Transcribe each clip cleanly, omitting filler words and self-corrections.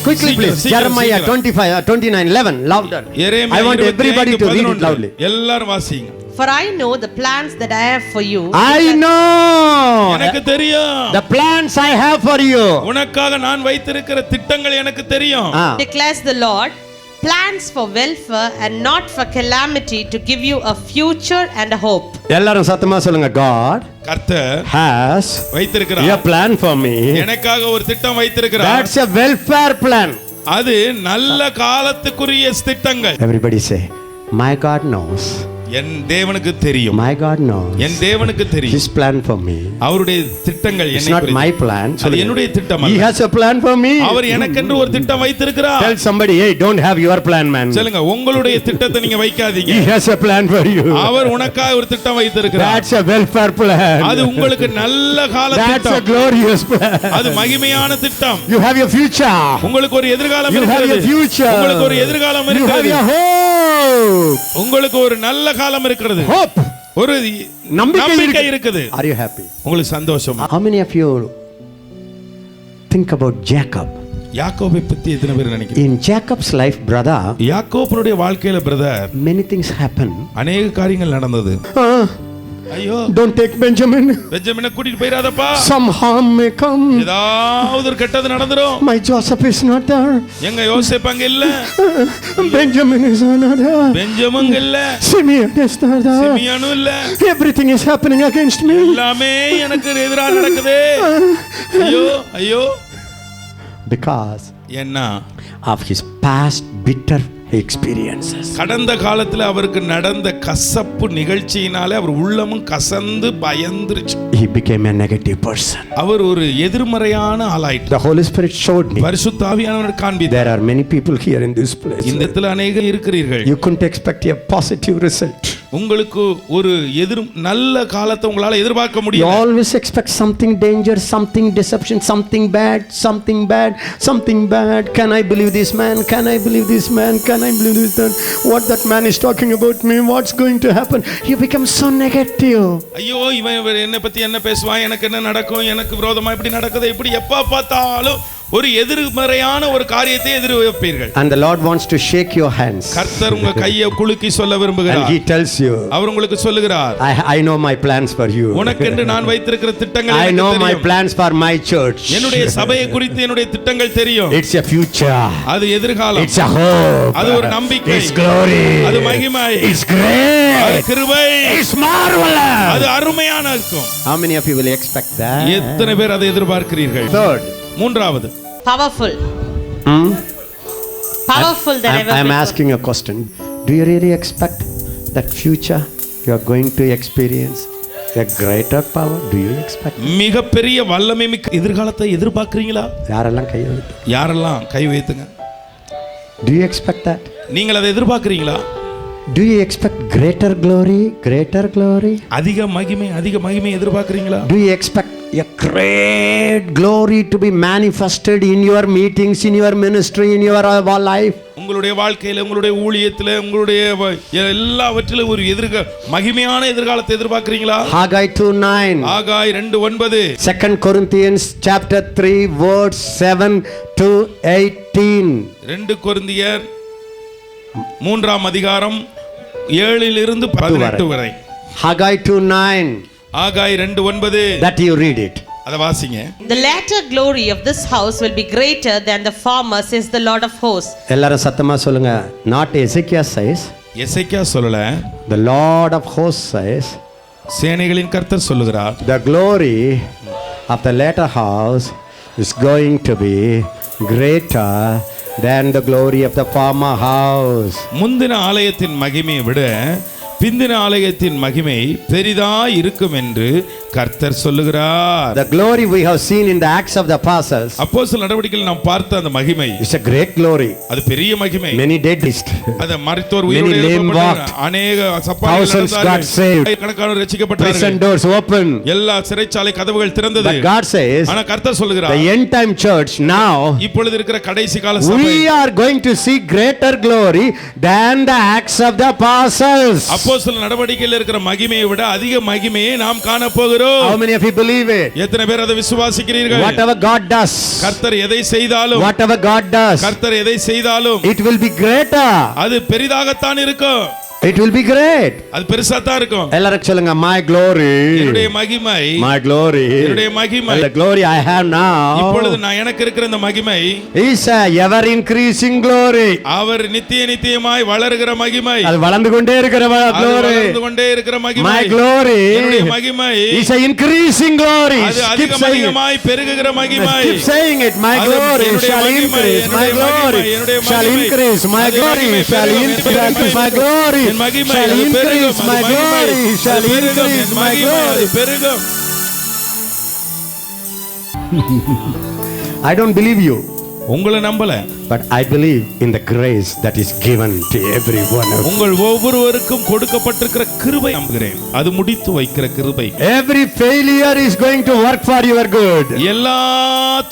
quickly please. Jeremiah 29:11 louder. I want everybody to read it loudly. எல்லாரும் வாசிங்க. For I know the plans that I have for you. I know. எனக்கு தெரியும். The plans I have for you. உனக்காக நான் வைத்திருக்கிற திட்டங்கள் எனக்கு தெரியும். Declares the Lord, plans for welfare and not for calamity, to give you a future and a hope. எல்லாரும் சத்தமா சொல்லுங்க. God கர்த்தர் has வைத்திருக்கிறார் a plan for me. எனக்காக ஒரு திட்டம் வைத்திருக்கிறார். That's a welfare plan. அது நல்ல காலத்துக்குரிய திட்டங்கள். Everybody say, my God knows. என் தேவனுக்கு தெரியும். My God knows. என் தேவனுக்கு தெரியும். His plan for me. அவருடைய திட்டங்கள் It's not my plan. அது என்னுடைய திட்டம் அல்ல. He has a plan for me. அவர் எனக்கென்று ஒரு திட்டம் வைத்திருக்கிறார். Tell somebody, hey, don't have your plan, man. சொல்லுங்க, உங்களுடைய திட்டத்தை நீங்க வைக்காதீங்க. He has a plan for you. அவர் உனக்காக ஒரு திட்டம் வைத்திருக்கிறார். That's a welfare plan. அது உங்களுக்கு நல்ல கால திட்டம். That's a glorious plan. அது மகிமையான திட்டம். You have your future. உங்களுக்கு ஒரு எதிர்காலம் இருக்கிறது. You have your future. உங்களுக்கு ஒரு எதிர்காலம் இருக்கிறது. You have your hope. உங்களுக்கு ஒரு நல்ல காலம் இருக்கிறது. Hope. ஒரு நம்பிக்கை இருக்குது. Are you happy? உங்களுக்கு சந்தோஷமா? How many of you think about Jacob? யாக்கோபை பத்தி எத்தனை பேர் நினைக்கிறீங்க? In Jacob's life, brother, யாக்கோபுடைய வாழ்க்கையில பிரதர், many things happen. अनेक காரியங்கள் நடந்தது. ஐயோ, don't take Benjamin. பென்ஜமினை கூட்டிட்டு போயிராதப்பா. Some harm may come. ஏதாவது ஒரு கெட்டது நடந்துரும். My Joseph is not there. எங்க யோசேப் அங்க இல்ல. Benjamin is not there. Benjamin இல்ல. Simeon is not there. சிமியோனும் இல்ல. Everything is happening against me. எல்லாமே எனக்கு எதிராக நடக்குதே. ஐயோ ஐயோ. Because என்ன? of his past bitter experiences. கடந்த காலத்துல அவருக்கு நடந்த கசப்பு நிகழ்ச்சியினாலே அவர் உள்ளமும் கசந்து பயந்துருச்சு. He became a negative person. அவர் ஒரு எதிர்மறையான ஆளாயிட்டார். The Holy Spirit showed me. பரிசுத்த ஆவியானவர் காண்பித்தார். There are many people here in this place. இந்த இடத்துல அநேகர் இருக்கிறீர்கள். You couldn't expect a positive result. உங்களுக்கு ஒரு நல்ல காலத்தை உங்களால எதிர்பார்க்க You முடியும். always expect something danger, something deception, something bad, something bad, something bad. Can I believe this man? Can I believe this man? Can I believe this man? What that man is talking about me? What's going to happen? You become so negative. ஐயோ, இவன் என்ன பத்தி என்ன பேசுவான், எனக்கு என்ன நடக்கும், எனக்கு விரோதமா இப்படி நடக்குது, இப்படி எப்ப பார்த்தாலும் ஒரு எதிர்மறையான ஒரு காரியத்தை எதிர்பார்ப்பீர்கள். And the Lord wants to shake your hands. கர்த்தர் உங்க கையை குலுக்கி சொல்ல விரும்புகிறார். And he tells you, அவர் உங்களுக்கு சொல்லுகிறார், I know my plans for you. உனக்கென்று நான் வைத்திருக்கிற திட்டங்கள் I எனக்கு know தெரியும். my plans for my church. என்னுடைய சபையை குறித்து என்னுடைய திட்டங்கள் தெரியும். It's a future. அது எதிர்காலம். It's a hope. அது ஒரு நம்பிக்கை. It's glory. அது மகிமை. It's great. அது கிருபை. It's marvelous. அது அருமையான இருக்கும். How many of you will expect that? எத்தனை பேர் அதை எதிர்பார்க்கிறீர்கள்? Third, மூன்றாவது, Powerful. Powerful than ever I am before. asking a question. Do you really expect that future you are going to experience a greater power? Do you expect? மிகப்பெரிய வல்லமை மிக்க எதிர்காலத்தை எதிர்பார்க்கிறீங்களா? யாரெல்லாம் கை வைத்து? யாரெல்லாம் கை வைத்துங்க. Do you expect that? நீங்கள் அதை எதிர்பார்க்கிறீங்களா? Do you expect greater glory? Greater glory? அதிக மகிமை எதிர்பார்க்கிறீங்களா? Do you expect a great glory to be manifested in your meetings, in your ministry, in your life? உங்களுடைய வாழ்க்கையில, உங்களுடைய ஊழியத்துல, உங்களுடைய எல்லாவற்றிலும் ஒரு மகிமையான எதிர்காலத்தை எதிர்பார்க்கிறீங்களா? Haggai 2:9. ஆகாய் 2:9. 2 Corinthians chapter 3 verse 7 to 18. 2 கொரிந்தியர் 3ஆம் அதிகாரம் 7 to 18 வரை. Haggai 2:9. ஆகாய் 2:9. That you read it. அத வாசிங்க. The latter glory of this house will be greater than the former, says the Lord of hosts. எல்லாரும் சத்தமா சொல்லுங்க. Not Ezekiel says. எசேக்கியா சொல்லல. The Lord of hosts says. சேனைகளின் கர்த்தர் சொல்லுகிறார். The glory of the latter house is going to be greater than the glory of the former house. முந்தின ஆலயத்தின் மகிமையை விட பிந்தின ஆலயத்தின் மகிமை பெரிதா இருக்கும் என்று கர்த்தர் சொல்லுகிறார். The glory we have seen in the Acts of the Apostles. அப்போஸ்தலர் நடவடிக்கையில் நாம் பார்த்த அந்த மகிமை is a great glory. அது பெரிய மகிமை. Many dead list. அது மரித்தோர் உயிரோடு எழுப்பப்பட்டார்கள். अनेक thousands got saved. கணக்கானோர் ரட்சிக்கப்பட்டார்கள். Prison doors open. எல்லா சிறைச்சாலை கதவுகள் திறந்தது. But God says, ஆனா கர்த்தர் சொல்லுகிறார், the end time church now, இப்பொழுது இருக்கிற கடைசி கால சபை, we are going to see greater glory than the Acts of the Apostles. அப்போஸ்தலர் நடவடிக்கையில் இருக்கிற மகிமையை விட அதிக மகிமையை நாம் காண போகிறோம். How many of you believe it? எத்தனை பேர் அதை விசுவாசிக்கிறீர்கள்? Whatever God does, கர்த்தர் எதை செய்தாலும், whatever God does, கர்த்தர் எதை செய்தாலும் it will be greater. அது பெரிதாகத்தான் இருக்கும். It will be great. அது பெருசா தான் இருக்கும். எல்லாரும் சொல்லுங்க, my glory, என்னுடைய மகிமை, my glory, என்னுடைய மகிமை, the glory I have now, இப்பொழுது நான் எனக்கு இருக்கிற இந்த மகிமை is a ever increasing glory. அவர் நித்திய நித்தியமாய் வளருகிற மகிமை, அது வளர்ந்து கொண்டே இருக்கிற glory. வளர்ந்து கொண்டே இருக்கிற மகிமை, my glory, என்னுடைய மகிமை is a increasing glory. அது அதிகமாய் பெருகுகிற மகிமை. Keep saying it, my glory shall increase, my glory shall increase, my glory shall increase, my glory என் மகிமை shall அது பெருகும், increase, my அது மகிமை glory shall அது பெருகும், increase, என் my மகிமை அது glory. பெருகும். I don't believe you, உங்களை நம்பல, but I believe in the grace that is given to everyone. உங்கள் ஒவ்வொருவருக்கும் கொடுக்கப்பட்டிருக்கிற கிருபை நம்புகிறேன். அது முடித்து வைக்கிற கிருபை. Every failure is going to work for your good. எல்லா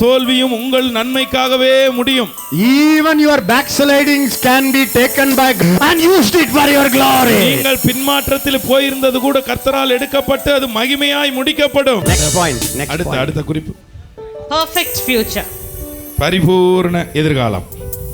தோல்வியும் உங்கள் நன்மைக்காகவே முடியும். Even your backslidings can be taken by God and used it for your glory. நீங்கள் பின்மாற்றத்தில் போயிருந்தது கூட கர்த்தரால் எடுக்கப்பட்டு அது மகிமையாய் முடிக்கப்படும். Next point, next point. அடுத்த குறிப்பு, Perfect future. பரிபூர்ண எதிர்காலம்.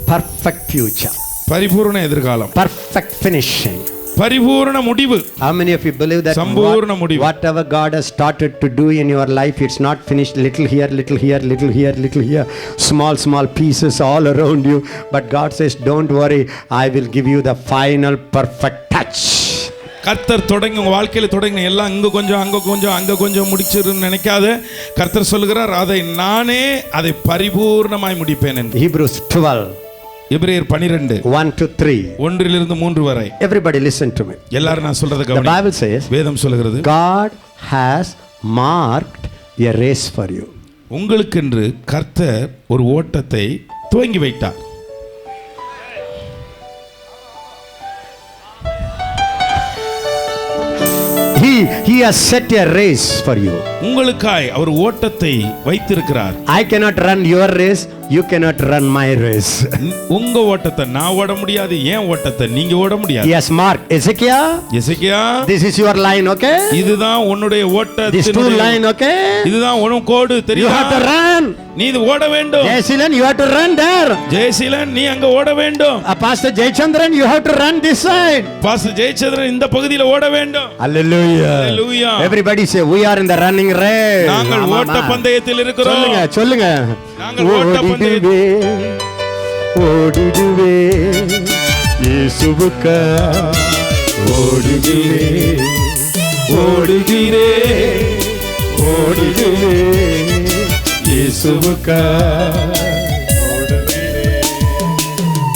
Perfect future. பரிபூர்ண எதிர்காலம். Perfect finishing. பரிபூர்ண முடிவு. How many of you believe that சம்பூர்ண முடிவு. whatever God has started to do in your life, it's not finished, little here, little here, little here, little here, small pieces all around you, but God says, don't worry, I will give you the final perfect touch. கர்த்தர் தொடங்கி உங்க வாழ்க்கையில தொடங்கின எல்லாம் இங்க கொஞ்சம் அங்க கொஞ்சம் முடிச்சிருன்னு நினைக்காத. கர்த்தர் சொல்லுகிறார், அதை நானே அதை பரிபூர்ணமாய் முடிப்பேன் என்று. Hebrews 12, எபிரேயர் 12 1 to 3. 1 3 வரை. Everybody listen to me. எல்லாரும் நான் சொல்றத The கவனி. Bible says, வேதம் சொல்லுகிறது, God has marked a race for you. உங்களுக்கென்று கர்த்தர் ஒரு ஓட்டத்தை துவங்கி வைத்தார். He has set a race for you. உங்களுக்காய் அவர் ஓட்டத்தை வைத்திருக்கிறார். I cannot run your race, you cannot run my race. உங்க ஓட்டத்தை நான் ஓட முடியாது, ஏன் ஓட்டத்தை நீங்க ஓட முடியாது. Yes, Mark, Ezekiel, this is your line, okay? இதுதான் உன்னுடைய ஓட்டத்தின் This two line, okay? இதுதான் உன் கோடு, You தெரியுமா? have to run. நீ இது ஓட வேண்டும். Jayasilan, you have to run there. Jayaseelan நீ அங்க ஓட வேண்டும். Pastor Jaychandran, you have to run this side. Pastor Jayachandran இந்த பகுதியில் ஓட வேண்டும். Hallelujah. Hallelujah. Everybody say, we are in the running race. நாங்கள் ஓட்ட பந்தயத்தில் இருக்கிறோம். சொல்லுங்க. நாங்கள் ஓட்ட பந்தயத்தில் ஓடிடுவே இயேசுவுக்கா ஓடிடுவே ஓடிடுவே ஓடிடுவே இயேசுவுக்கா ஓடிடுவே.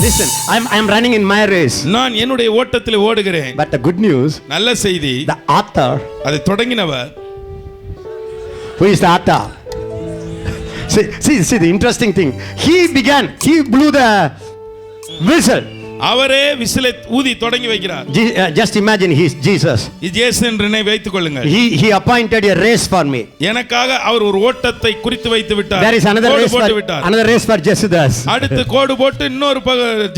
Listen, I'm running in my race. நான் என்னுடைய ஓட்டத்தில் ஓடுகிறேன். But the good news, நல்ல செய்தி, the author, அதை தொடங்கினவர், who is the author? See the interesting thing. He blew the whistle. அவரே விசிலை ஊதி தொடங்கி வைக்கிறார். Just imagine, he's Jesus. இயேசு என்று வைத்துக் கொள்ளுங்கள். He appointed a race for me. எனக்காக அவர் ஒரு ஓட்டத்தை குறித்து வைத்து விட்டார். There is another race for Jesidas. அடுத்து கோடு போட்டு இன்னொரு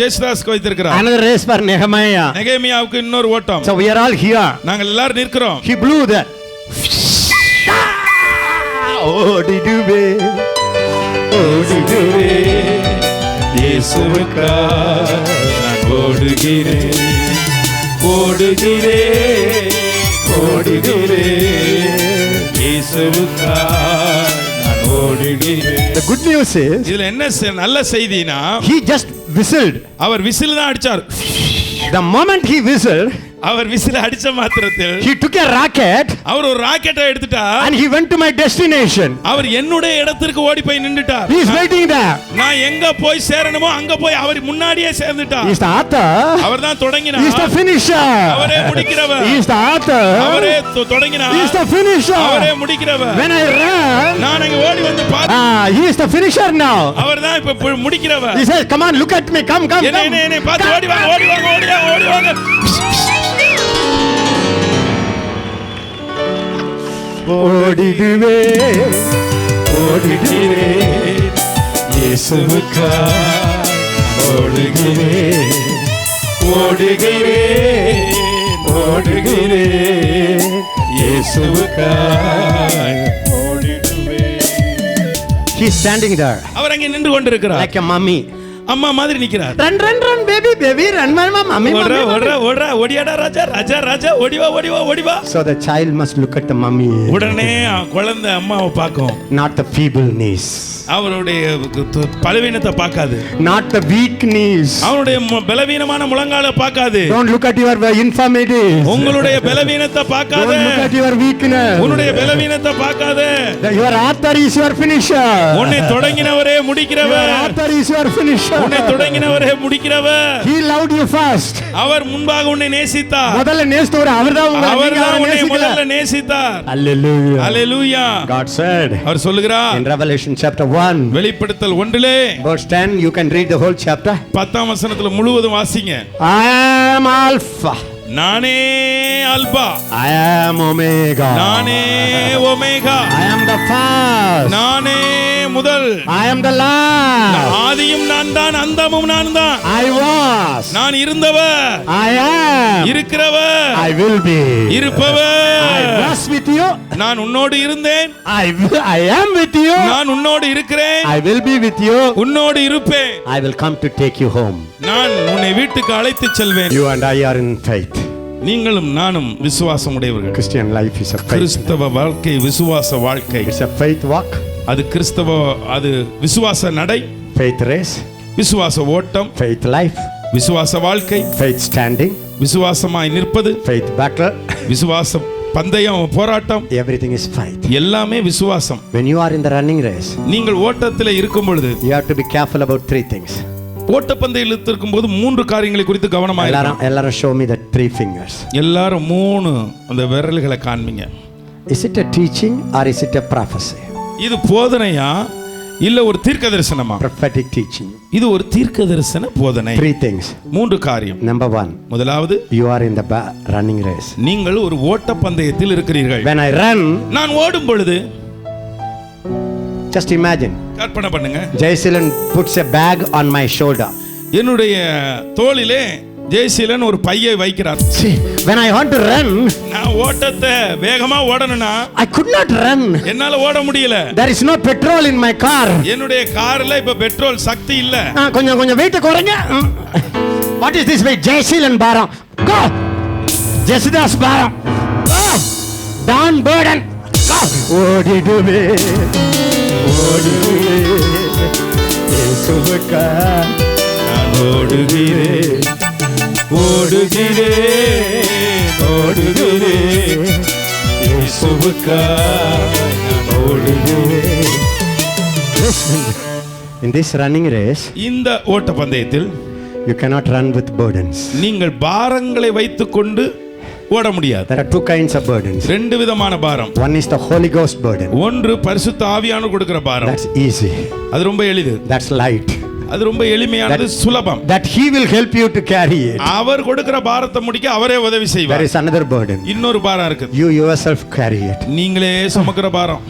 ஜெயசுதாஸ்க்கு வைத்திருக்கிறார். Another race for Nehemiah. நெகேமியாவுக்கு இன்னொரு ஓட்டம். So we are all here. நாங்கள் எல்லாரும் நிற்கிறோம். He blew the ஓடிடுவே ஓடிடுவே இயேசுவுக்காய் நான் ஓடுகிறேன் ஓடுகிறேன் ஓடுகிறேன் இயேசுவுக்காய் நான் ஓடுகிறேன். The good news is, இதுல என்ன நல்ல செய்தினா, he just whistled. அவர் விசில் தான் அடிச்சார். The moment he whistled, அவர் விசில் அடிச்ச மாத்திரத்தில் he took a rocket, அவர் ஒரு ராக்கெட்டை எடுத்துட்டார். and he went to my destination. அவர் என்னுடைய இடத்திற்கு ஓடி போய் நின்னுட்டார். He is waiting there. நான் எங்க போய் சேரணுமோ அங்க போய் அவர் முன்னாடியே சேர்ந்துட்டார். He is the author. அவர்தான் தொடங்கினார். He is the finisher. அவரே முடிக்கிறவர். He is the author. அவரே தொடங்கினார். He is the finisher. அவரே முடிக்கிறவர். When I ran, நான் அங்க ஓடி வந்து பார்த்தேன். he is the finisher now. அவர்தான் இப்ப முடிக்கிறவர். He says, come on, look at me, come. என்ன பார்த்து ஓடி வாங்க. ஓடிடுவே ஓடிடுவே இயேசுவுக்காய் ஓடுகிறேன் ஓடுகிறேன் ஓடுகிறேன் இயேசுவுக்காய் ஓடிடுவேன். He's standing there அவர் அங்கே நின்று கொண்டிருக்கிறார், like a mummy. அம்மா மாதிரி நிக்கிறார். Run, run, run, baby, baby, run, mama, mummy, ஓடுற mummy. ஓடுற ஓடுற ஓடியாடா ராஜா ராஜா ராஜா ஓடிவா ஓடிவா ஓடிவா. So the child must look at the mummy, உடனே குழந்தை அம்மாவை பார்க்கும், not the feeble knees, அவருடைய பலவீனத்தை பார்க்காது, not the weak knees. அவருடைய பலவீனமான முழங்கால பார்க்காது. Don't look at your infirmity. உங்களுடைய பலவீனத்தை பார்க்காத, Don't look at your weakness. உன்னுடைய பலவீனத்தை பார்க்காத. Your author is your finisher. உன்னை தொடங்கினவரே Your முடிக்கிறவர், author is your finisher. உன்னை தொடங்கினவரே முடிக்கிறவர். He loved you first. அவர் முன்பாக உன்னை நேசித்தார், முதல்ல நேசித்தவர் அவர்தான் உங்களை அவர்தான் உன்னை நேசிக்கிறார். முதல்ல நேசித்தார். Hallelujah. அல்லேலூயா. God said அவர் சொல்லுகிறார் in Revelation chapter 1 வெளிப்படுத்தல் 1 verse 10, you can read the whole chapter. 10ஆம் வசனத்துல முழுவதும் வாசிங்க. I am Alpha, நானே அல்பா, I am Omega, நானே omega, I am the first, நானே முதல், I am the last, ஆதியும் நான் தான் அந்தமும் நான் தான். I was, நான் இருந்தவர், I am, இருக்கிறவர், I will be, I இருப்பவர். was with you, நான் உன்னோடு இருந்தேன், I am with you, நான் உன்னோடு இருக்கிறேன், I will be with you, உன்னோடு இருப்பேன். I will come to take you home. நான் உன்னை வீட்டுக்கு அழைத்துச் செல்வேன். You and I are in faith. நீங்களும் நானும் விசுவாசம் உடையவர்கள். Christian life is a faith. கிறிஸ்தவ வாழ்க்கை விசுவாச வாழ்க்கை. It's a faith walk, அது கிறிஸ்தவ, அது விசுவாச நடை, faith race, விசுவாச ஓட்டம், faith life, விசுவாச வாழ்க்கை, faith standing, விசுவாசமாய் நிற்பது, faith battle. விசுவாச பந்தயம், போராட்டம், Everything is fight. எல்லாமே விசுவாசம். When you are in the running race, நீங்கள் ஓட்டத்தில் இருக்கும் பொழுது you have to be careful about three things. ஓட்டப்பந்தயத்தில் இருக்கும்போது 3 காரியங்களை குறித்து கவனமாக எல்லாரும் show me the three fingers. எல்லாரும் 3 அந்த விரல்களை காண்பீங்க. Is it a teaching or is it a prophecy? இது போதனையா இல்ல ஒரு தீர்க்கதரிசனமா? Prophetic teaching. இது ஒரு தீர்க்கதரிசன போதனை. Three things. 3 காரியம். Number 1, முதலாவது, you are in the running race. நீங்கள் ஒரு ஓட்டப்பந்தயத்தில் இருக்கிறீர்கள். When I run, நான் ஓடும் பொழுது just imagine, கற்பனை பண்ணுங்க, Jayasilan puts a bag on my shoulder. என்னுடைய தோளிலே ஜெயசீலன் ஒரு பையை வைக்கிறார். See, when I want to run, நான் ஓட்டத்தை வேகமா ஓடணும்னா I could not run. என்னால ஓட முடியல. There is no petrol in my car. என்னுடைய கார்ல இப்ப பெட்ரோல் சக்தி இல்ல. கொஞ்சம் weight குறைங்க. What is this weight? Jayasilan பாரம். Go. Jesidas பாரம். Go. Down burden. Go. ஓடிடுவே. ஓடிடுவே. இயேசுவுக்காய் நான் ஓடுகிறேன், ஓடுகிறேன், ஓடுகிறேன், இயேசுவுக்காய் நான் ஓடுகிறேன். Listen, in this running race, இந்த ஓட்ட பந்தயத்தில் you cannot run with burdens. நீங்கள் பாரங்களை வைத்துக்கொண்டு ஓட முடியாது. There are two kinds of burdens. 2 விதமான பாரம். One is the Holy Ghost burden. ஒன்று பரிசுத்த ஆவியானவர் கொடுக்கிற பாரம். That's easy. அது ரொம்ப எளிது, That's light. அது ரொம்ப எளிமையானது, சுலபம். That He will help you to carry it. அவர் கொடுக்கிற பாரத்தை முடிக்க அவரே உதவி There செய்வார். is another burden. இன்னொரு பாரம் இருக்கு, You yourself carry it. நீங்களே சுமக்கிற பாரம்.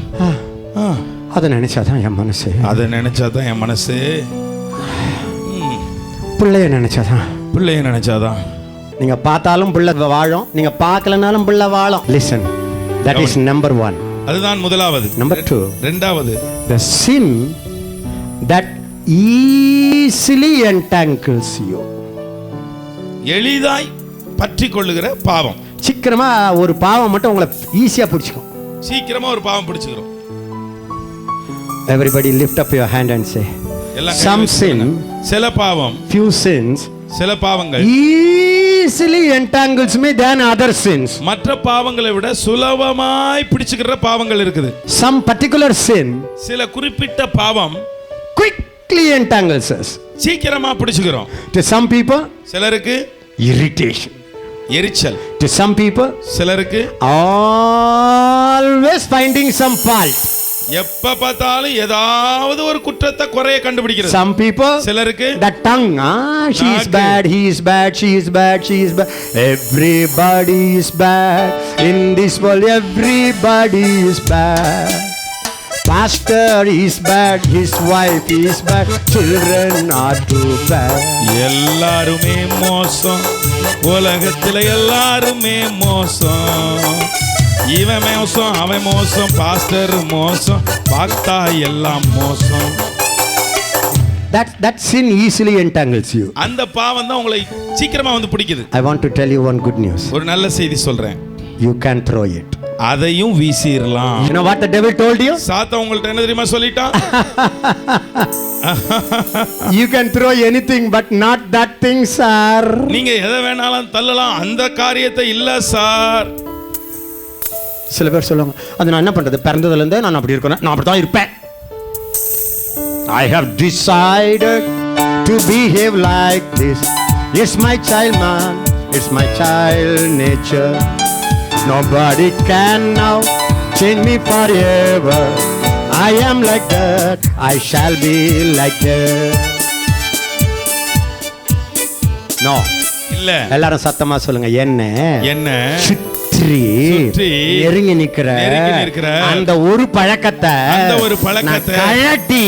அதை நினைச்சாதான் என் மனசு, அதை நினைச்சாதான் என் மனசு, பிள்ளைய நினைச்சாதான். பிள்ளைய நினைச்சாதான். நீங்க பார்த்தாலும் பிள்ளை வாழும், நீங்க பார்க்கலனாலும் பிள்ளை வாழும். Listen, that is number 1. அதுதான் முதலாவது. Number 2, இரண்டாவது, the sin that easily entangles you. எளிதாய் பற்றி கொள்ளுகிற பாவம். சீக்கிரமா ஒரு பாவம் மட்டும் உங்களை ஈஸியா பிடிச்சுக்கும். சீக்கிரமா ஒரு பாவம் பிடிச்சுக்கிறோம். Everybody lift up your hand and say, எல்லாம் some sin, சில பாவம், few sins சில பாவங்கள் easily entangles me than other sins. மற்ற பாவங்களை விட சுலபமாய் பிடிச்சுக்கிற பாவங்கள் இருக்குது. Some particular sin சில குறிப்பிட்ட பாவம் quickly entangles us. சீக்கிரமா பிடிச்சுக்கிறோம். To some people, சிலருக்கு irritation. எரிச்சல். To some people, சிலருக்கு always finding some fault. எப்ப பார்த்தாலும் ஏதாவது ஒரு குற்றத்தை குறைய கண்டுபிடிக்கிறது. Some people, சிலருக்கு the tongue, she is bad, he is bad, she is bad, she is bad. Everybody is bad in this world. Everybody is bad. Pastor is bad, his wife is bad, children are too bad. எல்லாருமே மோசம், உலகத்துல எல்லாருமே மோசம். இவன் மோசம், அவன் மோசம், pastor மோசம், பார்த்தா எல்லாம் மோசம். That sin easily entangles you. அந்த பாவம் தான் உங்களை சீக்கிரமா வந்து பிடிக்குது. I want to tell you one good news. ஒரு நல்ல செய்தி சொல்றேன். You can throw it. அதையும் வீசிரலாம். You know what the devil told you? சாத்தான் உங்கள்ட்ட என்ன தெரியுமா சொல்லிட்டான்? You can throw anything but not that thing, sir. நீங்க எதை வேணாலும் தள்ளலாம், அந்த காரியத்தை இல்ல சார். சில பேர் சொல்லுவாங்க, அது நான் என்ன பண்றது, பிறந்ததுல இருந்தே நான் அப்படி இருக்கேன், நான் அப்படி தான் இருப்பேன். I have decided to behave like this. It's my child man, it's my child nature. Nobody can now change me forever. I am like that, I shall be like that. No. இல்ல. எல்லாரும் சத்தமா சொல்லுங்க, என்ன சுற்றி நெருங்கி நிக்கிற அந்த ஒரு பழக்கத்தை கழட்டி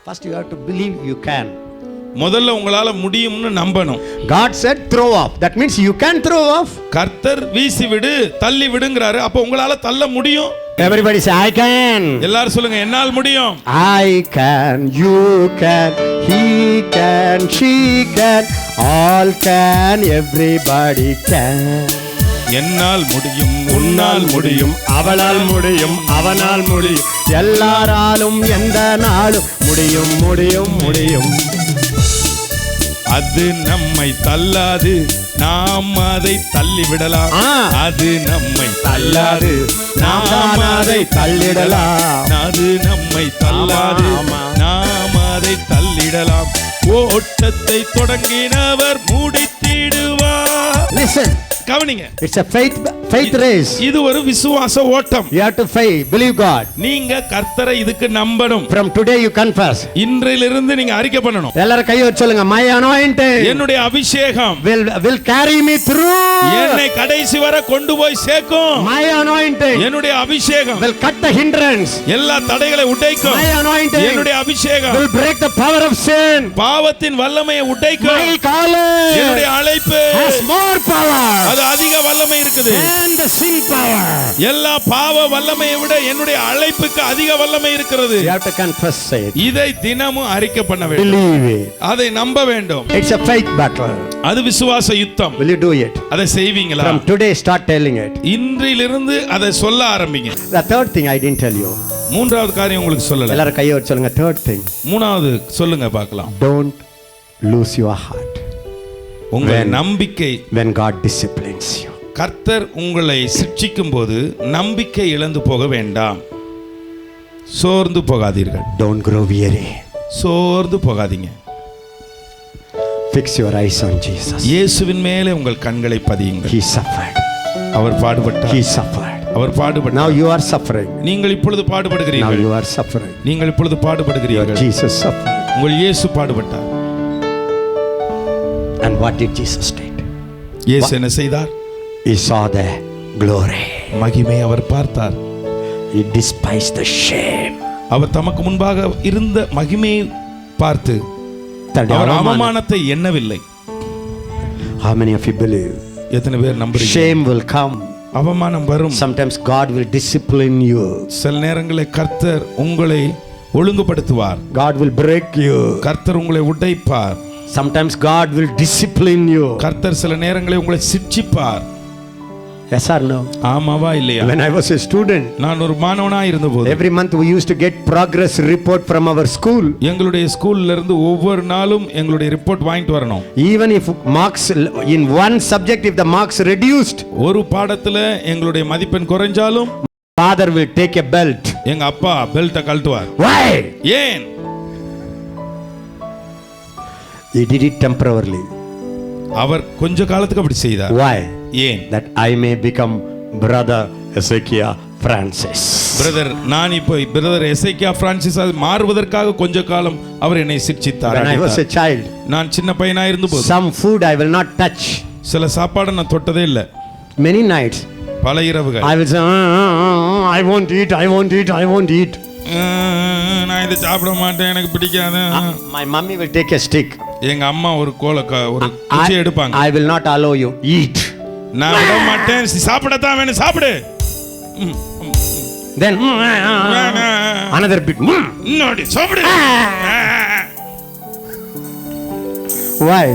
First you have to believe you can. முதல்ல உங்களால முடியும்னு நம்பணும். God said throw off. That means you can throw off. கர்த்தர் வீசி விடு, தள்ளி விடுங்கறாரு. அப்ப உங்களால தள்ள முடியும். Everybody say I can. எல்லாரும் சொல்லுங்க, என்னால் முடியும். I can, you can, he can, she can, all can, everybody can. என்னால் முடியும், உன்னால் முடியும், அவளால் முடியும், அவனால் முடியும், எல்லாராலும் எந்த நாளும் முடியும், முடியும், முடியும். அது நம்மை தள்ளாது, நாம் அதை தள்ளி விடலாம். அது நம்மை தள்ளாது, நாம் அதை தள்ளிடலாம். அது நம்மை தள்ளாது, நாம் அதை தள்ளிடலாம். ஓட்டத்தை தொடங்கினவர் முடித்திடுவார். Listen. கவனிங்க. It's a faith race. இது ஒரு விசுவாச ஓட்டம். You have to faith, believe God. நீங்க கர்த்தரை இதுக்கு நம்பணும். From today you confess. இன்றிலிருந்து நீங்க அறிக்கை பண்ணணும். எல்லாரும் கையை வச்சு சொல்லுங்க, my anointing, என்னுடைய அபிஷேகம் will carry me through. என்னை கடைசி வரை கொண்டு போய் சேர்க்கும். My anointing, என்னுடைய அபிஷேகம் will cut the hindrance. எல்லா தடைகளை உடைக்கும். My anointing, என்னுடைய அபிஷேகம் will break the power of sin. பாவத்தின் வல்லமையை உடைக்கும். My calling, என்னுடைய அழைப்பு has more power. அது அதிக வல்லமை இருக்குது. And the sin power. எல்லா பாவ வல்லமையை விட என்னுடைய அழைப்புக்கு அதிக வல்லமை இருக்கிறது. You have to confess it. இதை தினமும் அறிக்கை பண்ண வேண்டும். Believe it. அதை நம்ப வேண்டும். It's a faith battle. அது விசுவாச யுத்தம். Will you do it? அதை செய்வீங்களா? From today start telling it. இன்றிலிருந்து அதை சொல்ல ஆரம்பிங்க. The third thing I didn't tell you. மூன்றாவது காரியம் உங்களுக்கு சொல்லல. எல்லாரும் கையை வச்சு சொல்லுங்க, third thing. மூணாவது சொல்லுங்க பார்க்கலாம். Don't lose your heart. உங்கள் நம்பிக்கை when God disciplines you. கர்த்தர் உங்களை சிட்சிக்கும் போது நம்பிக்கை இழந்து போக வேண்டாம். சோர்ந்து போகாதீர்கள். Don't grow weary. சோர்ந்து போகாதீங்க. Fix your eyes on Jesus. இயேசுவின் மேலே உங்கள் கண்களை பதியுங்கள். He suffered. அவர் பாடுபட்டார். He suffered. அவர் பாடுபட்டார். Now you are suffering. நீங்கள் இப்பொழுது பாடுபடுகிறீர்கள். Now you are suffering. நீங்கள் இப்பொழுது பாடுபடுகிறீர்கள். Jesus suffered. உங்கள் இயேசு பாடுபட்டார். And what did Jesus do? இயேசு என்ன செய்தார்? He saw the glory. மகிமை அவர் பார்த்தார். He despised the shame. அவர் தமக்கு முன்பாக இருந்த மகிமையை பார்த்து அவர் அவமானத்தை எண்ணவில்லை. How many of you believe? எத்தனை பேர் நம்புறீங்க? Shame will come. அவமானம் வரும். Sometimes God will discipline you. சில நேரங்களில் கர்த்தர் உங்களை ஒழுங்குபடுத்துவார். God will break you. கர்த்தர் உங்களை உடைப்பார். Sometimes God will discipline you. கர்த்தர் சில நேரங்களில் உங்களை சிட்சிப்பார். Yes or no? ஆமாவா இல்லையா? When I was a student, நான் ஒரு மாணவனாய் இருந்தபோது every month we used to get progress report from our school. எங்களுடைய ஸ்கூல்ல இருந்து ஒவ்வொரு நாளும் எங்களுடைய ரிப்போர்ட் வாங்கிட்டு வரணும். Even if marks in one subject, if the marks reduced, ஒரு பாடத்துல எங்களுடைய மதிப்பெண் குறைஞ்சாலும் father will take a belt. எங்க அப்பா பெல்ட்டை கழட்டுவார். Why? ஏன்? He did it temporarily. அவர் கொஞ்ச காலத்துக்கு அப்படி செய்தார். Why? ஏன்? That I may become brother Ezekiel Francis. Brother, நான் இப்போ பிரதர் எசேக்கியா பிரான்சிஸ் மாறுவதற்காக கொஞ்ச காலம் அவர் என்னை சிட்சித்தார். When I was a child, நான் சின்ன பையனா இருந்தபோது some food I will not touch. சில சாப்பாடு நான் தொட்டதே இல்லை. Many nights பல இரவுகள் I will say I won't eat, I won't eat, I won't eat. நான் இதை சாப்பிட மாட்டேன், எனக்கு பிடிக்காது. My mummy will take a stick. எங்க அம்மா ஒரு ஒரு குச்சி எடுப்பாங்க. I will not allow you. Eat. நான் விட மாட்டேன், சாப்பிடத்தான் வேணும், சாப்பிடு. Then another bit. இன்னொரு சாப்பிடு. Why?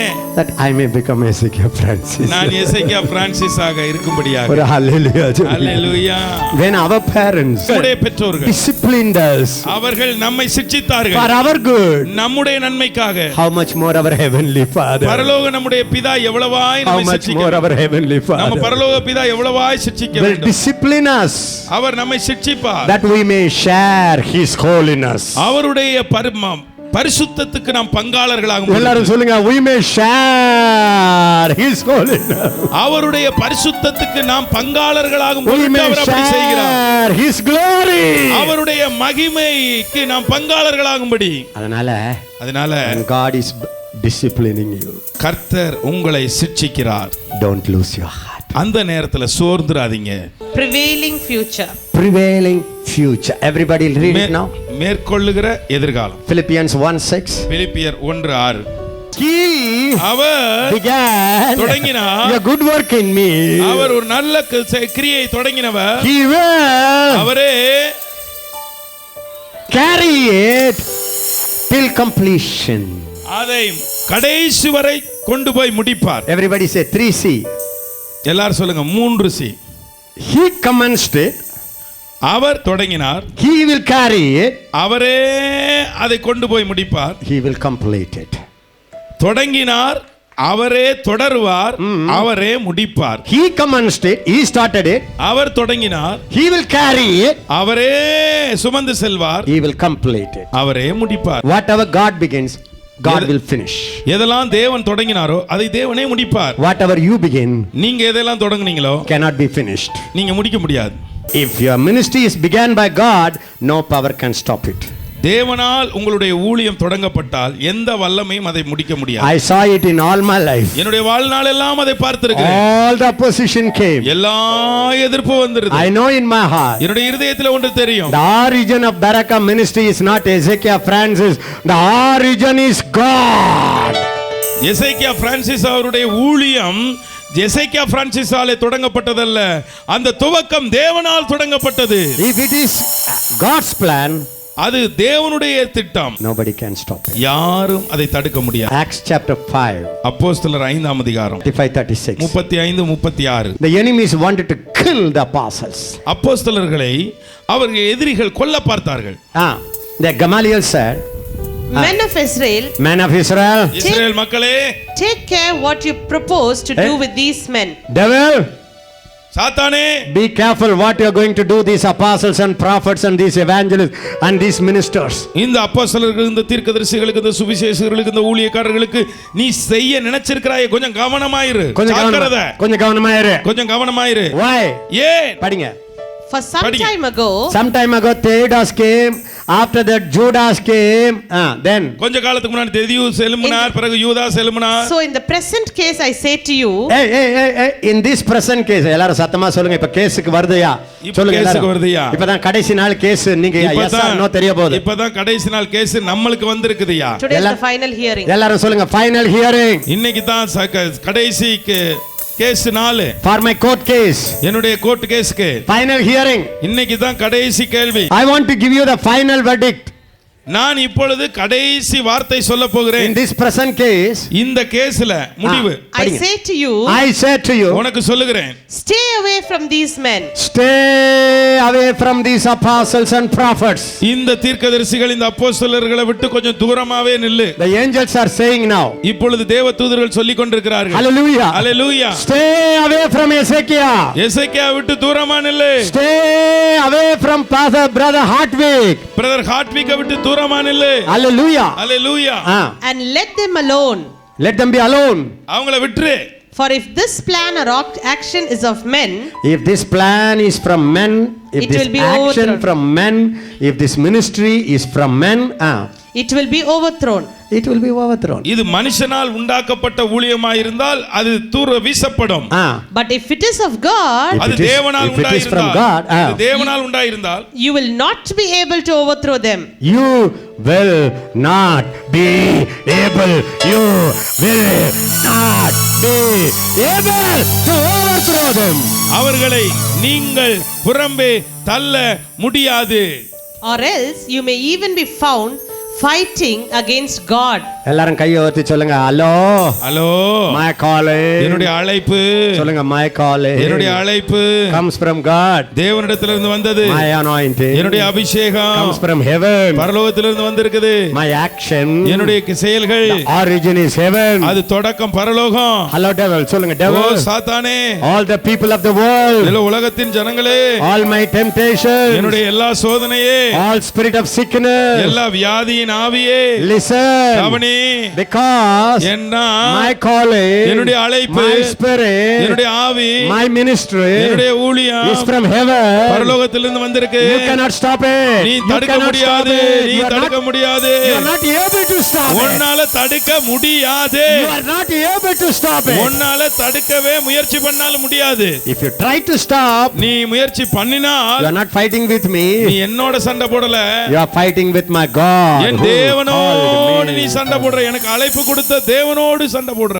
ஏன்? That I may become Ezekiel Francis. நான் எசேக்கியா பிரான்சிஸ் ஆக இருக்கும்படியாக. ஒரு hallelujah. Hallelujah. When our parents நம்முடைய பெற்றோர்கள் disciplined us, அவர்கள் நம்மை சிட்சித்தார்கள் for our good, நம்முடைய நன்மைக்காக. how much more our heavenly Father? பரலோக நம்முடைய பிதா எவ்வளவாய் நம்மை சிட்சிக்க. How much more our heavenly Father? நம்ம பரலோக பிதா எவ்வளவாய் சிட்சிக்க will வேண்டும். discipline us, அவர் நம்மை சிட்சிப்பார், that we may share his holiness. அவருடைய பரிசுத்தத்துக்கு நாம் பங்காளர்களாகும். எல்லாரும் சொல்லுங்க, we may share his holiness. அவருடைய பரிசுத்தத்துக்கு நாம் பங்காளர்களாகும் we may அவர் அப்படி செய்கிறார். share his glory. அவருடைய மகிமைக்கு நாம் பங்காளர்களாகும்படி. அதனால God is disciplining you, கர்த்தர் உங்களை சிட்சிக்கிறார். don't lose your heart. அந்த நேரத்துல சோர்ந்துராதீங்க. Prevailing future. Prevailing future. Everybody read it now. மேற்கொள்ளுகிற எதிர்காலம். Philippians 1:6. பிலிப்பியர் 1:6. He began தொடங்கினார் a good work in me. அவர் ஒரு நல்ல கிரியை தொடங்கினவர். He will அவரே carry it till completion. அதை கடைசி வரை கொண்டு போய் முடிப்பார். Everybody say 3C. எல்லாரும் சொல்லுங்க 3C. He commenced it. அவர் தொடங்கினார். He will carry it. அவரே அதை கொண்டு போய் முடிப்பார். He will complete it. தொடங்கினார், அவரே தொடருவார், அவரே முடிப்பார். He commenced it. He started it. அவர் தொடங்கினார். He will carry it. அவரே சுமந்து செல்வார். He will complete it. அவரே முடிப்பார். Whatever God begins, God will finish. எதெல்லாம் தேவன் தொடங்கினாரோ அதை தேவனே முடிப்பார். Whatever you begin, நீங்க எதெல்லாம் தொடங்குனீங்களோ cannot be finished. நீங்க முடிக்க முடியாது. If your ministry is began by God, no power can stop it. தேவனால் உங்களுடைய ஊழியம் தொடங்கப்பட்டால் எந்த வல்லமையும் அதை முடிக்க முடியாது. I saw it in all my life. என்னுடைய வாழ்நாள் எல்லாம் அதை பார்த்திருக்கிறேன். All the opposition came. எல்லா எதிர்ப்பு வந்திருது. I know in my heart. என்னுடைய இதயத்தில் ஒன்று தெரியும். The origin of Baraka ministry is not Ezekiel Francis. The origin is God. Hezekiah Francis அவருடைய ஊழியம் எசேக்கியா பிரான்சிஸாலே தொடங்கப்பட்டதல்ல, அந்த துவக்கம் தேவனால் தொடங்கப்பட்டது. If it is God's plan, அது தேவனுடைய திட்டம், nobody can stop it. யாரும் அதை தடுக்க முடியாது. Acts chapter 5, அப்போஸ்தலர் 5ஆம் அதிகாரம் 35-36. 35-36. The enemies wanted to kill the apostles. அப்போஸ்தலர்களை அவர்கள் எதிரிகள் கொல்ல பார்த்தார்கள். The Gamaliel said, Men of Israel, இஸ்ரவேல் மக்களே, take care what you propose to do with these men. Devil, சாத்தானே, be careful what you are going to do, these apostles and prophets and these evangelists and these ministers. இந்த அப்போஸ்தலர்கள், இந்த தீர்க்கதரிசிகளுக்கு, இந்த சுவிசேஷகர்களுக்கு, இந்த ஊழியக்காரர்களுக்கு நீ செய்ய நினைச்சிருக்கிறாயே, கொஞ்சம் கவனமாயிரு. கொஞ்சம் கவனமாயிரு. Why? ஏன்? படிங்க. For some time ago Theudas came, after that Judas came, then கொஞ்ச காலத்துக்கு முன்னாடி தெதியூஸ் எழும்பினார், பிறகு யூதாஸ் எழும்பினார். So in the present case I say to you, in this present case, எல்லாரும் சத்தமா சொல்லுங்க, இப்ப கேஸுக்கு வருதுயா? சொல்லுங்க, கேஸுக்கு வருதுயா? இப்பதான் கடைசி நாள் கேஸ், நீங்க yes or no தெரிய போகுது. இப்பதான் கடைசி நாள் கேஸ் நம்மளுக்கு வந்திருக்குதுயா. Today is the final hearing. எல்லாரும் சொல்லுங்க, final hearing. இன்னைக்கு தான் கடைசி கேஸ் நாள். For my court case, என்னுடைய கோர்ட் கேஸ்க்கு final hearing. இன்னைக்கு தான் கடைசி கேள்வி. I want to give you the final verdict. நான் இப்பொழுது கடைசி வார்த்தை சொல்ல போகிறேன். In this present case, இந்த கேஸ்ல முடிவு. I say to you, உனக்கு சொல்லுகிறேன், stay away from these men. Stay away from these apostles and prophets. இந்த தீர்க்கதரிசிகள், இந்த அப்போஸ்தலர்களை விட்டு கொஞ்சம் தூரமாவே நில்லு. The angels are saying now. இப்பொழுது தேவதூதர்கள் சொல்லிக் கொண்டிருக்கிறார்கள். Hallelujah. Hallelujah. Stay away from Ezekiel. எசேக்கியா விட்டு தூரமா நில்லு. Stay away from brother Hartwig. Brother Hartwig விட்டு தூரமா நில்லு. Hallelujah. Hallelujah. And let them alone. Let them be alone. அவங்கள விட்டுரு. For if this plan or action is of men, if this plan is from men, if this action from men, if this ministry is from men, it will be overthrown. It will be overthrown. இது மனுஷனால் உண்டாக்கப்பட்ட ஊழியமாய் இருந்தால் அது தூர வீசப்படும். But if it is of God, அது தேவனால் if it is from God, அது தேவனால் உண்டாயிருந்தால் you will not be able to overthrow them. you will not be able, you will not be able to overthrow them. அவர்களை நீங்கள் புறம்பே தள்ள முடியாது. Or else you may even be found fighting against God. எல்லாரும் கையை உயர்த்தி சொல்லுங்க, hello hello, my calling, என்னுடைய அழைப்பு, சொல்லுங்க, my calling என்னுடைய அழைப்பு comes from God. தேவனிடத்திலிருந்து வந்தது. My anointing என்னுடைய அபிஷேகம் comes from heaven. பரலோகத்திலிருந்து வந்திருக்குது. My action, என்னுடைய செயல்கள், origin is heaven. அது தொடக்கம் பரலோகம். Hello devil, சொல்லுங்க, ஓ devil, சாத்தானே, all the people of the world, எல்லா உலகத்தின் ஜனங்களே, all my temptations, என்னுடைய எல்லா சோதனையே, all spirit of sickness, எல்லா வியாதியின் ஆவியே, listen, கவனி, because my calling, என்னுடைய அழைப்பு, my spirit, என்னுடைய ஆவி, my ministry என்னுடைய ஊழியம் is from heaven. பரலோகத்திலிருந்து வந்திருக்கு. You cannot stop it. நீ You தடுக்க cannot முடியாது. stop it. நீ You are தடுக்க not- முடியாது. You are not able to stop it. உன்னால தடுக்க முடியாது. You are not able to stop it. உன்னால தடுக்கவே முயற்சி பண்ணாலும் முடியாது. If you try to stop, நீ முயற்சி பண்ணினால் you are not fighting with me. நீ என்னோட சண்டை போடல, You are fighting with my God. N who தேவனோடு called me. நீ சண்டை போடுற. எனக்கு அழைப்பு கொடுத்த தேவனோடு சண்டை போடுற.